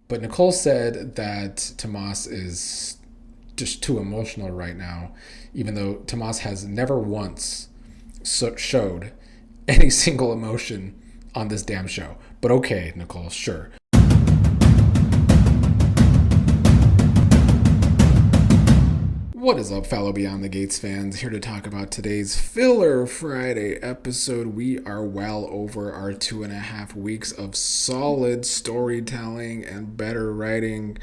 But Nicole said that Tomas is just too emotional right now, even though Tomas has never once showed any single emotion on this damn show. But okay, Nicole, sure. What is up, fellow Beyond the Gates fans? Here to talk about today's Filler Friday episode. We are well over our 2.5 weeks of solid storytelling and better writing.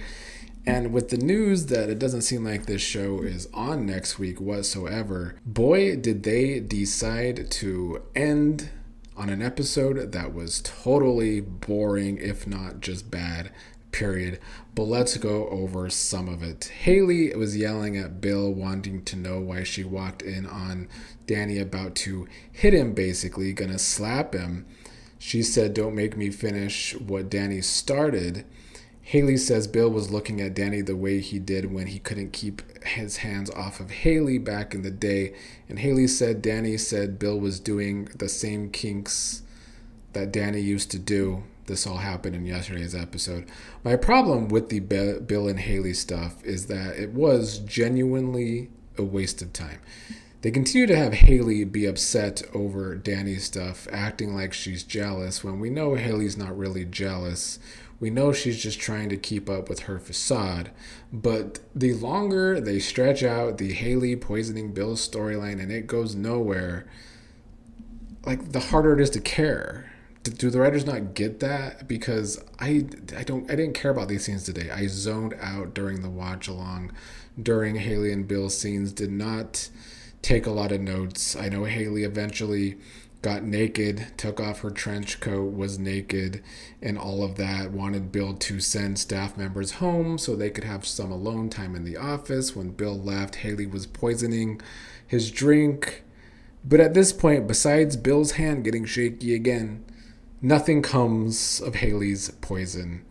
And with the news that it doesn't seem like this show is on next week whatsoever, boy, did they decide to end on an episode that was totally boring, if not just bad, period. But let's go over some of it. Hayley was yelling at Bill, wanting to know why she walked in on Danny about to hit him, basically, gonna slap him. She said, "Don't make me finish what Danny started." Hayley says Bill was looking at Danny the way he did when he couldn't keep his hands off of Hayley back in the day. And Hayley said Danny said Bill was doing the same kinks that Danny used to do. This all happened in yesterday's episode. My problem with the Bill and Hayley stuff is that it was genuinely a waste of time. They continue to have Hayley be upset over Danny's stuff, acting like she's jealous when we know Hayley's not really jealous. We know she's just trying to keep up with her facade. But the longer they stretch out the Hayley poisoning Bill storyline and it goes nowhere, like the harder it is to care. Do the writers not get that? Because I didn't care about these scenes today. I zoned out during the watch along, during Hayley and Bill's scenes. Did not take a lot of notes. I know Hayley eventually got naked, took off her trench coat, was naked, and all of that. Wanted Bill to send staff members home so they could have some alone time in the office. When Bill left, Hayley was poisoning his drink. But at this point, besides Bill's hand getting shaky again, nothing comes of Hayley's poison.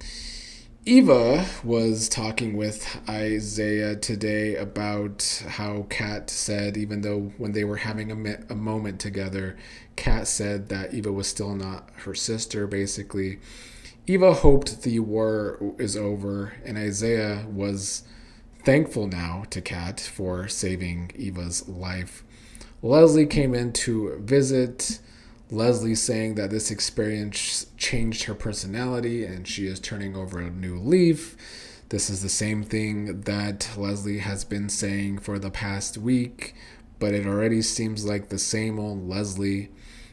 Eva was talking with Izaiah today about how Kat said, even though when they were having a moment together, Kat said that Eva was still not her sister, basically. Eva hoped the war is over, and Izaiah was thankful now to Kat for saving Eva's life. Leslie came in to visit. Leslie saying that this experience changed her personality and she is turning over a new leaf. This is the same thing that Leslie has been saying for the past week, but it already seems like the same old Leslie.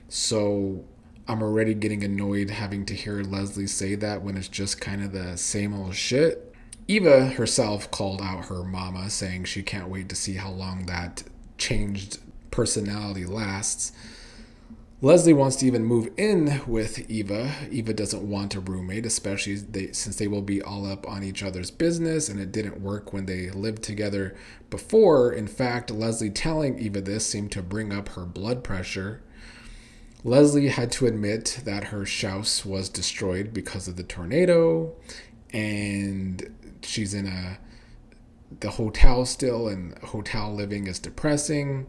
So I'm already getting annoyed having to hear Leslie say that when it's just kind of the same old shit. Eva herself called out her mama, saying she can't wait to see how long that changed personality lasts. Leslie wants to even move in with Eva. Eva doesn't want a roommate, especially since they will be all up on each other's business, and it didn't work when they lived together before. In fact, Leslie telling Eva this seemed to bring up her blood pressure. Leslie had to admit that her house was destroyed because of the tornado, and she's in the hotel still, and hotel living is depressing.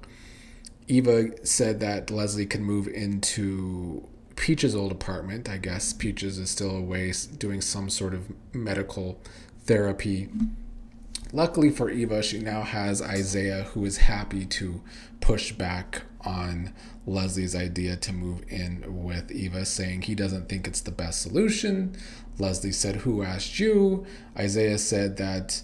Eva said that Leslie can move into Peach's old apartment. I guess Peaches is still away doing some sort of medical therapy. Luckily for Eva, she now has Izaiah, who is happy to push back on Leslie's idea to move in with Eva, saying he doesn't think it's the best solution. Leslie said, "Who asked you?" Izaiah said that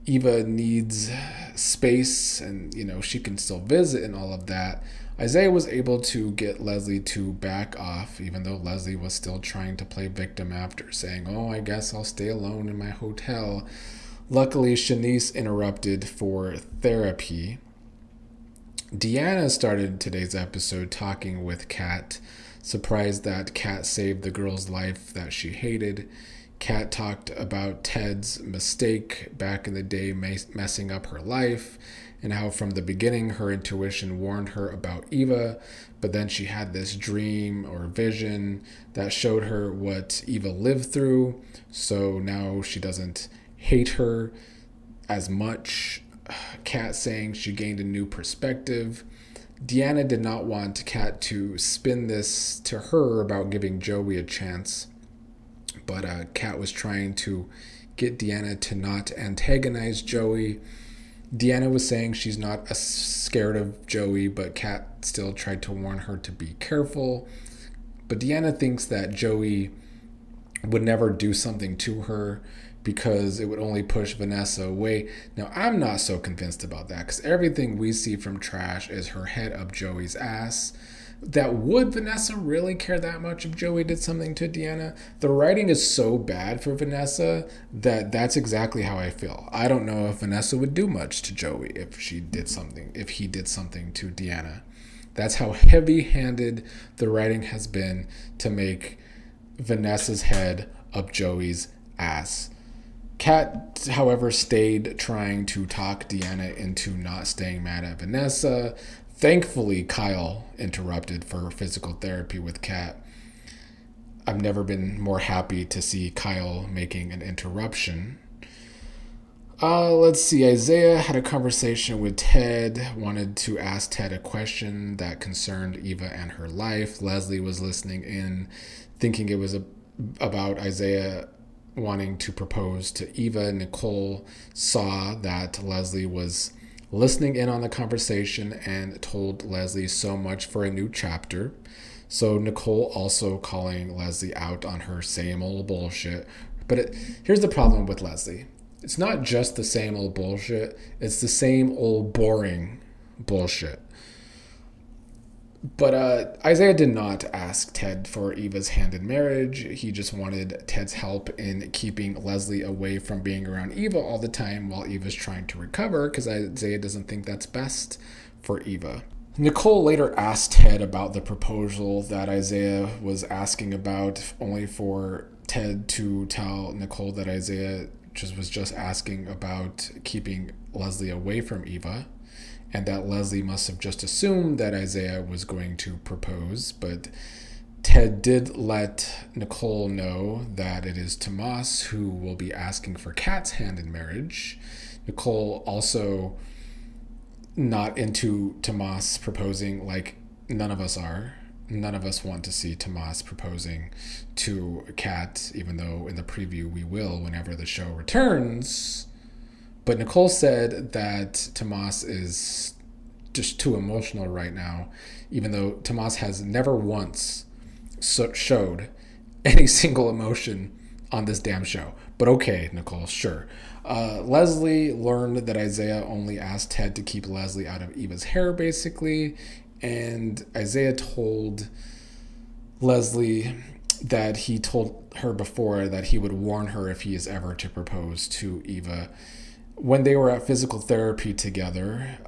Eva needs space and, she can still visit and all of that. Izaiah was able to get Leslie to back off, even though Leslie was still trying to play victim after, saying, "Oh, I guess I'll stay alone in my hotel." Luckily, Shanice interrupted for therapy. Deanna started today's episode talking with Kat, surprised that Kat saved the girl's life that she hated. Kat talked about Ted's mistake back in the day messing up her life, and how from the beginning her intuition warned her about Eva, but then she had this dream or vision that showed her what Eva lived through, so now she doesn't hate her as much. Kat saying she gained a new perspective. Deanna did not want Kat to spin this to her about giving Joey a chance. But Kat was trying to get Deanna to not antagonize Joey. Deanna was saying she's not scared of Joey, but Kat still tried to warn her to be careful. But Deanna thinks that Joey would never do something to her because it would only push Vanessa away. Now, I'm not so convinced about that because everything we see from Trash is her head up Joey's ass. That would Vanessa really care that much if Joey did something to Deanna? The writing is so bad for Vanessa that that's exactly how I feel. I don't know if Vanessa would do much to Joey if he did something to Deanna. That's how heavy-handed the writing has been to make Vanessa's head up Joey's ass. Kat, however, stayed trying to talk Deanna into not staying mad at Vanessa. Thankfully, Kial interrupted for physical therapy with Kat. I've never been more happy to see Kial making an interruption. Let's see. Izaiah had a conversation with Ted, wanted to ask Ted a question that concerned Eva and her life. Leslie was listening in, thinking it was about Izaiah wanting to propose to Eva. Nicole saw that Leslie was listening in on the conversation and told Leslie so much for a new chapter. So Nicole also calling Leslie out on her same old bullshit. But here's the problem with Leslie. It's not just the same old bullshit. It's the same old boring bullshit. But Izaiah did not ask Ted for Eva's hand in marriage. He just wanted Ted's help in keeping Leslie away from being around Eva all the time while Eva's trying to recover, because Izaiah doesn't think that's best for Eva. Nicole later asked Ted about the proposal that Izaiah was asking about, only for Ted to tell Nicole that Izaiah was just asking about keeping Leslie away from Eva, and that Leslie must have just assumed that Izaiah was going to propose. But Ted did let Nicole know that it is Tomas who will be asking for Kat's hand in marriage. Nicole also not into Tomas proposing, like none of us are. None of us want to see Tomas proposing to Kat, even though in the preview we will whenever the show returns. But Nicole said that Tomas is just too emotional right now, even though Tomas has never once showed any single emotion on this damn show. But okay, Nicole, sure. Leslie learned that Izaiah only asked Ted to keep Leslie out of Eva's hair, basically. And Izaiah told Leslie that he told her before that he would warn her if he is ever to propose to Eva. When they were at physical therapy together,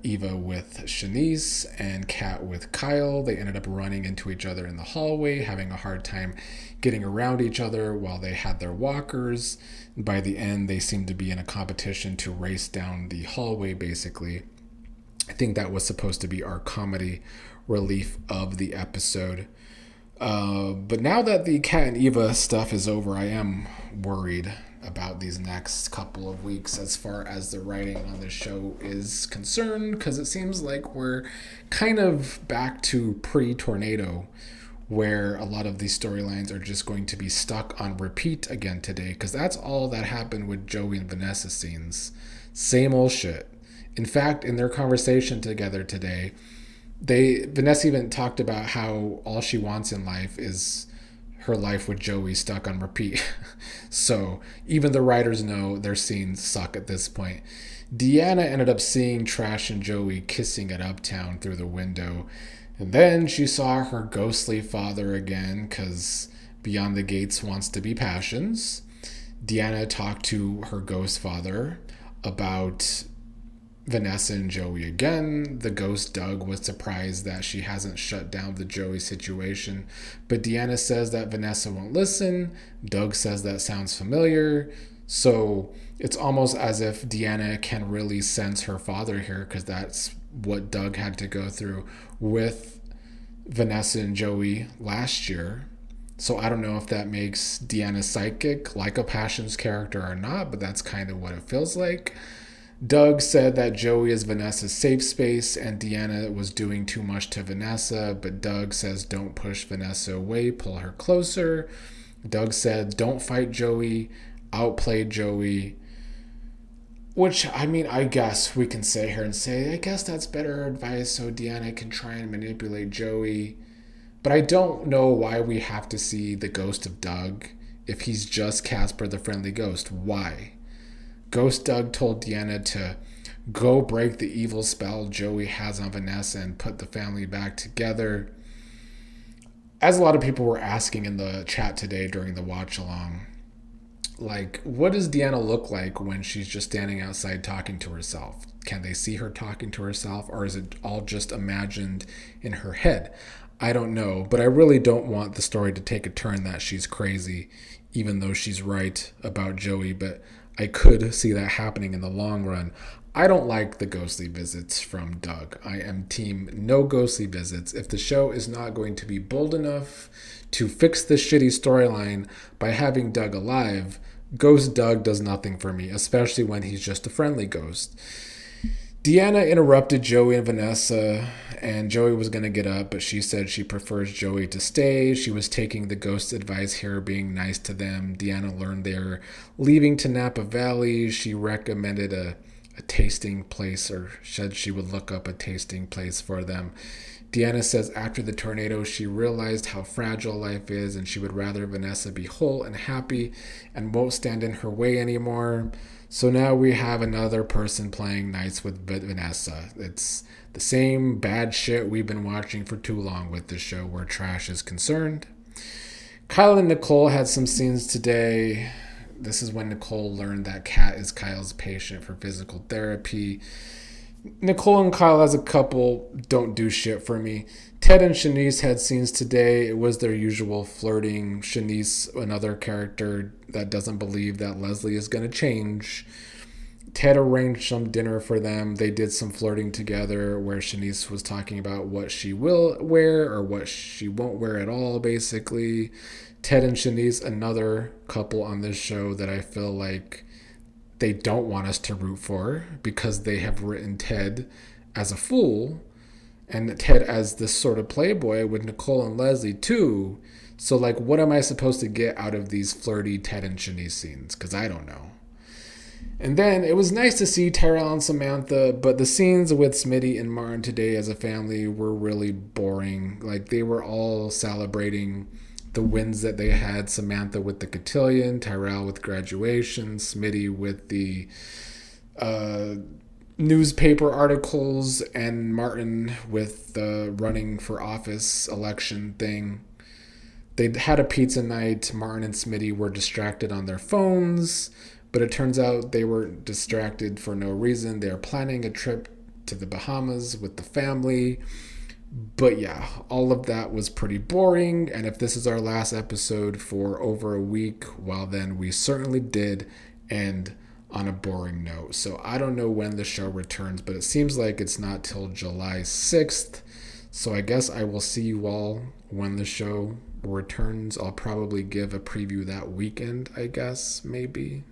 Eva with Shanice and Kat with Kial, they ended up running into each other in the hallway, having a hard time getting around each other while they had their walkers. By the end, they seemed to be in a competition to race down the hallway, basically. I think that was supposed to be our comedy relief of the episode. But now that the Kat and Eva stuff is over, I am worried about these next couple of weeks as far as the writing on this show is concerned, because it seems like we're kind of back to pre-tornado, where a lot of these storylines are just going to be stuck on repeat again today, because that's all that happened with Joey and Vanessa scenes. Same old shit. In fact, in their conversation together today, Vanessa even talked about how all she wants in life is her life with Joey stuck on repeat. So even the writers know their scenes suck at this point. Deanna ended up seeing Trash and Joey kissing at Uptown through the window. And then she saw her ghostly father again, because Beyond the Gates wants to be passions. Deanna talked to her ghost father about Vanessa and Joey again. The ghost Doug was surprised that she hasn't shut down the Joey situation, but Deanna says that Vanessa won't listen. Doug says that sounds familiar. So it's almost as if Deanna can really sense her father here, because that's what Doug had to go through with Vanessa and Joey last year. So I don't know if that makes Deanna psychic, like a Passions character or not, but that's kind of what it feels like. Doug said that Joey is Vanessa's safe space and Deanna was doing too much to Vanessa, but Doug says don't push Vanessa away, pull her closer. Doug said, don't fight Joey, outplay Joey. Which, I mean, I guess we can sit here and say, I guess that's better advice so Deanna can try and manipulate Joey. But I don't know why we have to see the ghost of Doug if he's just Casper the Friendly Ghost. Why? Ghost Doug told Deanna to go break the evil spell Joey has on Vanessa and put the family back together. As a lot of people were asking in the chat today during the watch along, like, what does Deanna look like when she's just standing outside talking to herself? Can they see her talking to herself, or is it all just imagined in her head? I don't know, but I really don't want the story to take a turn that she's crazy, even though she's right about Joey, but I could see that happening in the long run. I don't like the ghostly visits from Doug. I am team no ghostly visits. If the show is not going to be bold enough to fix the shitty storyline by having Doug alive, Ghost Doug does nothing for me, especially when he's just a friendly ghost. Deanna interrupted Joey and Vanessa, and Joey was going to get up, but she said she prefers Joey to stay. She was taking the ghost's advice here, being nice to them. Deanna learned they're leaving to Napa Valley. She recommended a tasting place, or said she would look up a tasting place for them. Deanna says after the tornado, she realized how fragile life is, and she would rather Vanessa be whole and happy and won't stand in her way anymore. So now we have another person playing nice with Vanessa. It's the same bad shit we've been watching for too long with this show where trash is concerned. Kyle and Nicole had some scenes today. This is when Nicole learned that Kat is Kyle's patient for physical therapy. Nicole and Kyle as a couple don't do shit for me. Ted and Shanice had scenes today. It was their usual flirting. Shanice, another character that doesn't believe that Leslie is going to change. Ted arranged some dinner for them. They did some flirting together where Shanice was talking about what she will wear or what she won't wear at all, basically. Ted and Shanice, another couple on this show that I feel like they don't want us to root for because they have written Ted as a fool and Ted as this sort of playboy with Nicole and Leslie too. So, like, what am I supposed to get out of these flirty Ted and Shanice scenes? Because I don't know. And then it was nice to see Tyrell and Samantha, but the scenes with Smitty and Martin today as a family were really boring. Like, they were all celebrating the wins that they had. Samantha with the cotillion, Tyrell with graduation, Smitty with the newspaper articles, and Martin with the running for office election thing. They had a pizza night. Martin and Smitty were distracted on their phones, but it turns out they were distracted for no reason. They're planning a trip to the Bahamas with the family. But yeah, all of that was pretty boring. And if this is our last episode for over a week, well, then we certainly did end on a boring note. So I don't know when the show returns, but it seems like it's not till July 6th. So I guess I will see you all when the show returns. I'll probably give a preview that weekend, I guess, maybe.